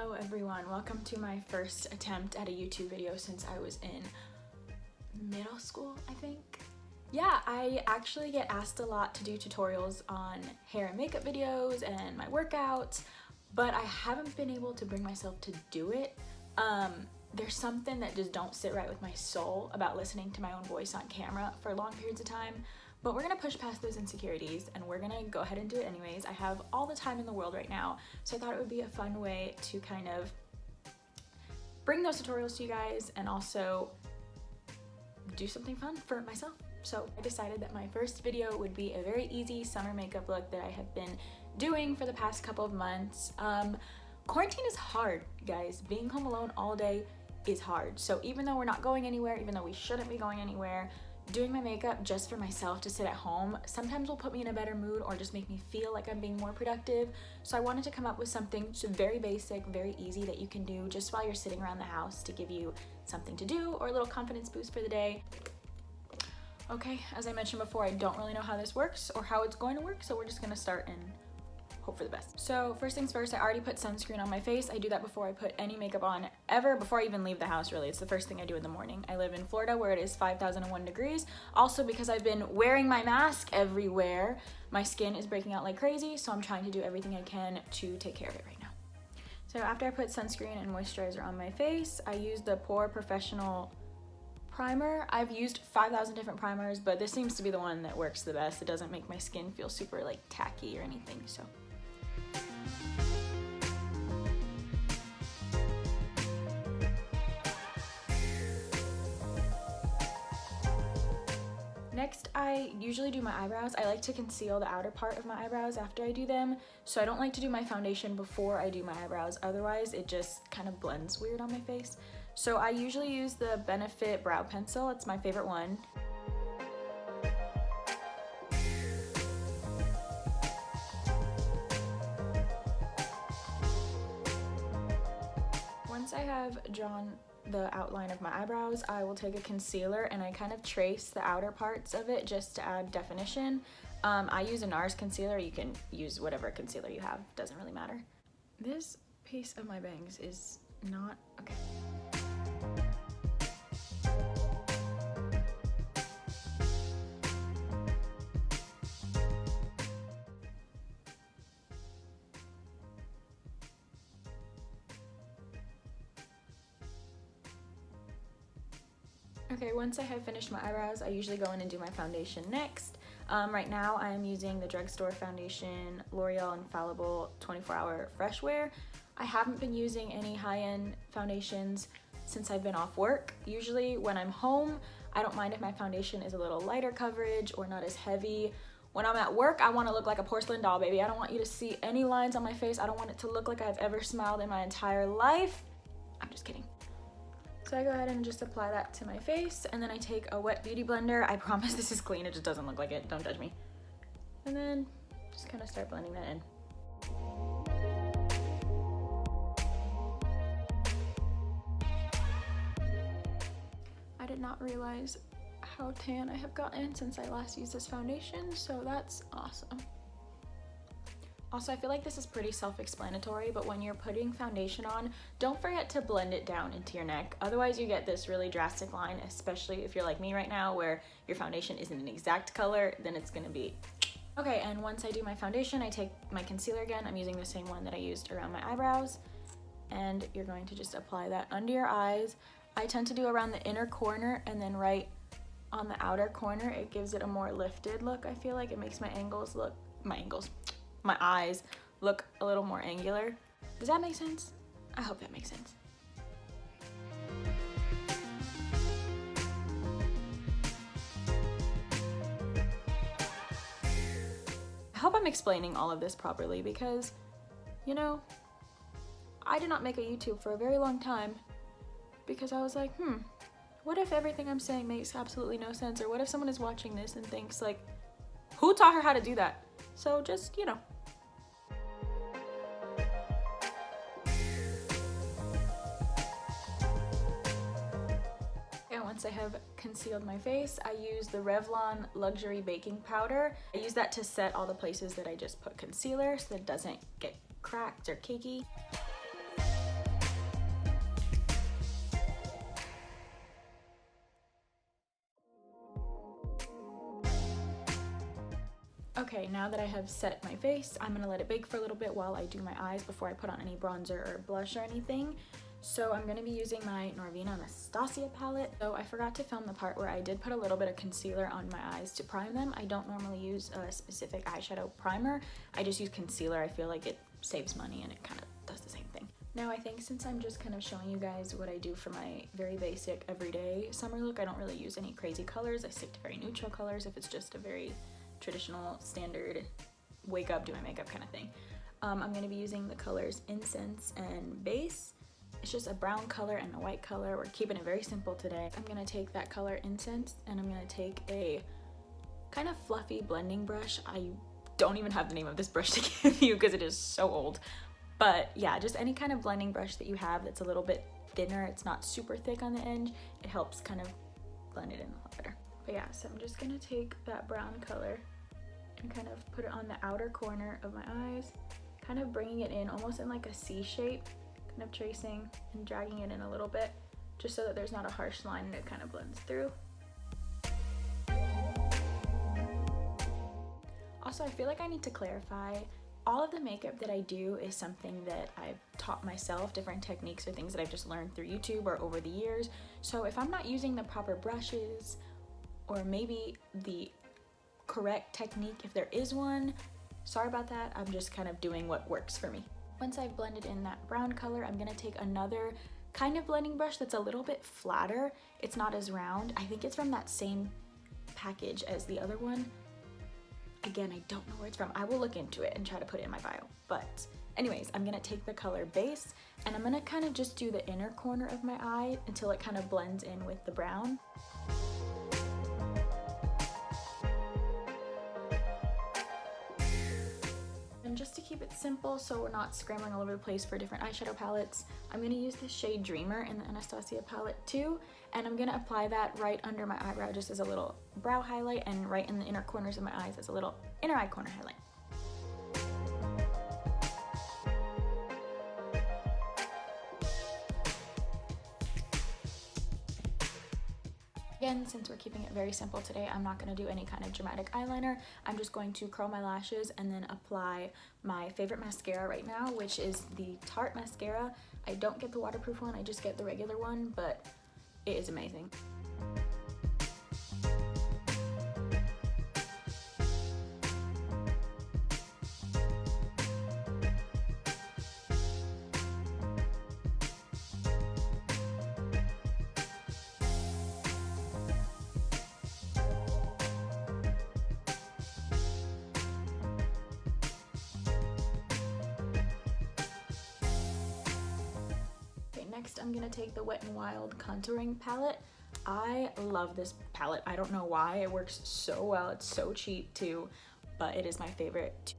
Hello everyone, welcome to my first attempt at a YouTube video since I was in middle school, I think. Yeah, I actually get asked a lot to do tutorials on hair and makeup videos and my workouts, but I haven't been able to bring myself to do it. There's something that just don't sit right with my soul about listening to my own voice on camera for long periods of time. But we're gonna push past those insecurities and we're gonna go ahead and do it anyways. I have all the time in the world right now, so I thought it would be a fun way to kind of bring those tutorials to you guys and also do something fun for myself. So I decided that my first video would be a very easy summer makeup look that I have been doing for the past couple of months. Quarantine is hard, guys. Being home alone all day is hard. So even though we're not going anywhere, even though we shouldn't be going anywhere, doing my makeup just for myself to sit at home sometimes will put me in a better mood or just make me feel like I'm being more productive. So I wanted to come up with something very basic, very easy that you can do just while you're sitting around the house to give you something to do or a little confidence boost for the day. Okay, as I mentioned before, I don't really know how this works or how it's going to work, so we're just gonna start and hope for the best. So first things first, I already put sunscreen on my face. I do that before I put any makeup on ever, before I even leave the house really. It's the first thing I do in the morning. I live in Florida where it is 5,001 degrees. Also because I've been wearing my mask everywhere, my skin is breaking out like crazy, so I'm trying to do everything I can to take care of it right now. So after I put sunscreen and moisturizer on my face, I use the POREfessional primer. I've used 5,000 different primers, but this seems to be the one that works the best. It doesn't make my skin feel super like tacky or anything, so. Next, I usually do my eyebrows. I like to conceal the outer part of my eyebrows after I do them, so I don't like to do my foundation before I do my eyebrows, otherwise it just kind of blends weird on my face. So I usually use the Benefit brow pencil, it's my favorite one. Once I have drawn the outline of my eyebrows, I will take a concealer and I kind of trace the outer parts of it just to add definition. I use a Nars concealer. You can use whatever concealer you have, doesn't really matter. This piece of my bangs is not okay. Okay, once I have finished my eyebrows, I usually go in and do my foundation next. Right now I am using the drugstore foundation, L'Oreal Infallible 24-hour Fresh Wear. I haven't been using any high-end foundations since I've been off work. Usually when I'm home, I don't mind if my foundation is a little lighter coverage or not as heavy. When I'm at work, I want to look like a porcelain doll, baby. I don't want you to see any lines on my face. I don't want it to look like I've ever smiled in my entire life. I'm just kidding. So I go ahead and just apply that to my face, and then I take a wet beauty blender. I promise this is clean, it just doesn't look like it, don't judge me. And then just kind of start blending that in. I did not realize how tan I have gotten since I last used this foundation, so that's awesome. Also, I feel like this is pretty self-explanatory, but when you're putting foundation on, don't forget to blend it down into your neck. Otherwise, you get this really drastic line, especially if you're like me right now, where your foundation isn't an exact color, then it's gonna be. Okay, and once I do my foundation, I take my concealer again. I'm using the same one that I used around my eyebrows, and you're going to just apply that under your eyes. I tend to do around the inner corner and then right on the outer corner. It gives it a more lifted look. I feel like it makes my eyes look a little more angular. Does that make sense? I hope that makes sense. I hope I'm explaining all of this properly because, you know, I did not make a YouTube for a very long time because I was like, what if everything I'm saying makes absolutely no sense? Or what if someone is watching this and thinks like, who taught her how to do that? So just, you know. And once I have concealed my face, I use the Revlon Luxury Baking Powder. I use that to set all the places that I just put concealer so that it doesn't get cracked or cakey. Okay, now that I have set my face, I'm gonna let it bake for a little bit while I do my eyes before I put on any bronzer or blush or anything. So I'm gonna be using my Norvina Anastasia palette. So I forgot to film the part where I did put a little bit of concealer on my eyes to prime them. I don't normally use a specific eyeshadow primer. I just use concealer. I feel like it saves money and it kind of does the same thing. Now I think since I'm just kind of showing you guys what I do for my very basic everyday summer look, I don't really use any crazy colors. I stick to very neutral colors if it's just a very traditional, standard, wake up, do my makeup kind of thing. I'm going to be using the colors Incense and Base. It's just a brown color and a white color. We're keeping it very simple today. I'm going to take that color Incense and I'm going to take a kind of fluffy blending brush. I don't even have the name of this brush to give you because it is so old. But yeah, just any kind of blending brush that you have that's a little bit thinner. It's not super thick on the end. It helps kind of blend it in a lot better. But yeah, so I'm just going to take that brown color and kind of put it on the outer corner of my eyes, kind of bringing it in almost in like a C shape, kind of tracing and dragging it in a little bit just so that there's not a harsh line and it kind of blends through. Also, I feel like I need to clarify, all of the makeup that I do is something that I've taught myself, different techniques or things that I've just learned through YouTube or over the years. So if I'm not using the proper brushes or maybe the correct technique, if there is one, sorry about that. I'm just kind of doing what works for me. Once I've blended in that brown color, I'm gonna take another kind of blending brush that's a little bit flatter. It's not as round. I think it's from that same package as the other one. Again, I don't know where it's from. I will look into it and try to put it in my bio. But anyways, I'm gonna take the color Base and I'm gonna kind of just do the inner corner of my eye until it kind of blends in with the brown. And just to keep it simple so we're not scrambling all over the place for different eyeshadow palettes, I'm going to use the shade Dreamer in the Anastasia palette too, and I'm going to apply that right under my eyebrow just as a little brow highlight and right in the inner corners of my eyes as a little inner eye corner highlight. Again, since we're keeping it very simple today, I'm not going to do any kind of dramatic eyeliner. I'm just going to curl my lashes and then apply my favorite mascara right now, which is the Tarte mascara. I don't get the waterproof one, I just get the regular one, but it is amazing. Next, I'm gonna take the Wet n Wild contouring palette. I love this palette. I don't know why. It works so well. It's so cheap too, but it is my favorite.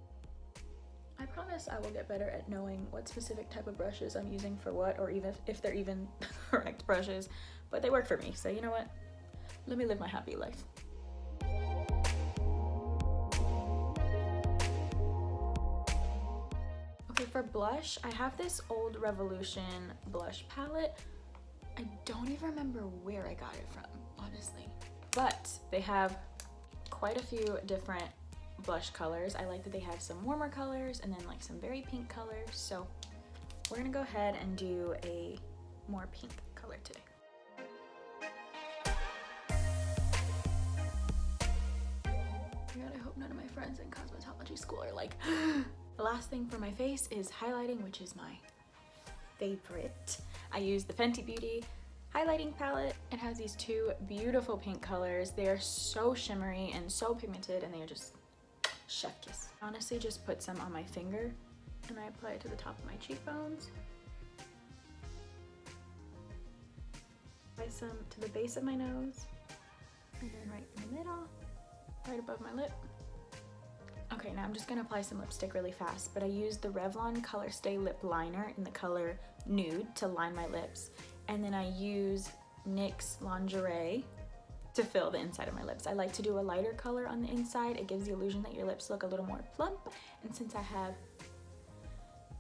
I promise I will get better at knowing what specific type of brushes I'm using for what, or even if they're even correct brushes, but they work for me. So you know what? Let me live my happy life. For blush, I have this old Revolution blush palette. I don't even remember where I got it from, honestly. But they have quite a few different blush colors. I like that they have some warmer colors and then like some very pink colors. So we're gonna go ahead and do a more pink color today. God, I hope none of my friends in cosmetology school are like, the last thing for my face is highlighting, which is my favorite. I use the Fenty Beauty highlighting palette. It has these two beautiful pink colors. They are so shimmery and so pigmented, and they are just chef kiss. Honestly, just put some on my finger and I apply it to the top of my cheekbones. Apply some to the base of my nose, and then right in the middle, right above my lip. Okay, now I'm just gonna apply some lipstick really fast, but I used the Revlon Colorstay lip liner in the color Nude to line my lips, and then I use NYX Lingerie to fill the inside of my lips. I like to do a lighter color on the inside. It gives the illusion that your lips look a little more plump, and since I have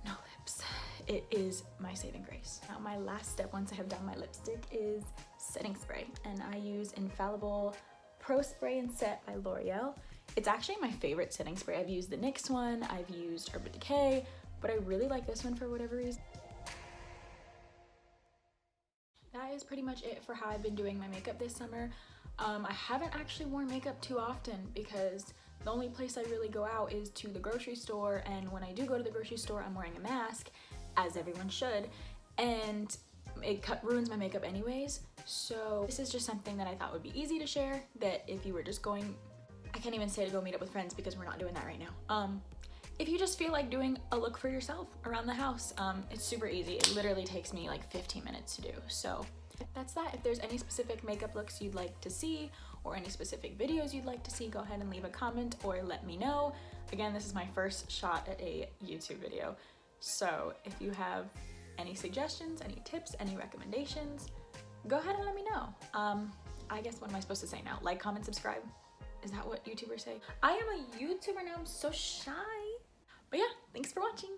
no lips, it is my saving grace. Now my last step once I have done my lipstick is setting spray, and I use Infallible Pro Spray and Set by L'Oreal. It's actually my favorite setting spray. I've used the NYX one, I've used Urban Decay, but I really like this one for whatever reason. That is pretty much it for how I've been doing my makeup this summer. I haven't actually worn makeup too often because the only place I really go out is to the grocery store, and when I do go to the grocery store, I'm wearing a mask, as everyone should, and it ruins my makeup anyways. So this is just something that I thought would be easy to share, that if you were just going, I can't even say to go meet up with friends because we're not doing that right now. If you just feel like doing a look for yourself around the house, it's super easy. It literally takes me like 15 minutes to do. So that's that. If there's any specific makeup looks you'd like to see or any specific videos you'd like to see, go ahead and leave a comment or let me know. Again, this is my first shot at a YouTube video. So if you have any suggestions, any tips, any recommendations, go ahead and let me know. I guess what am I supposed to say now? Like, comment, subscribe? Is that what YouTubers say? I am a YouTuber now, I'm so shy. But yeah, thanks for watching.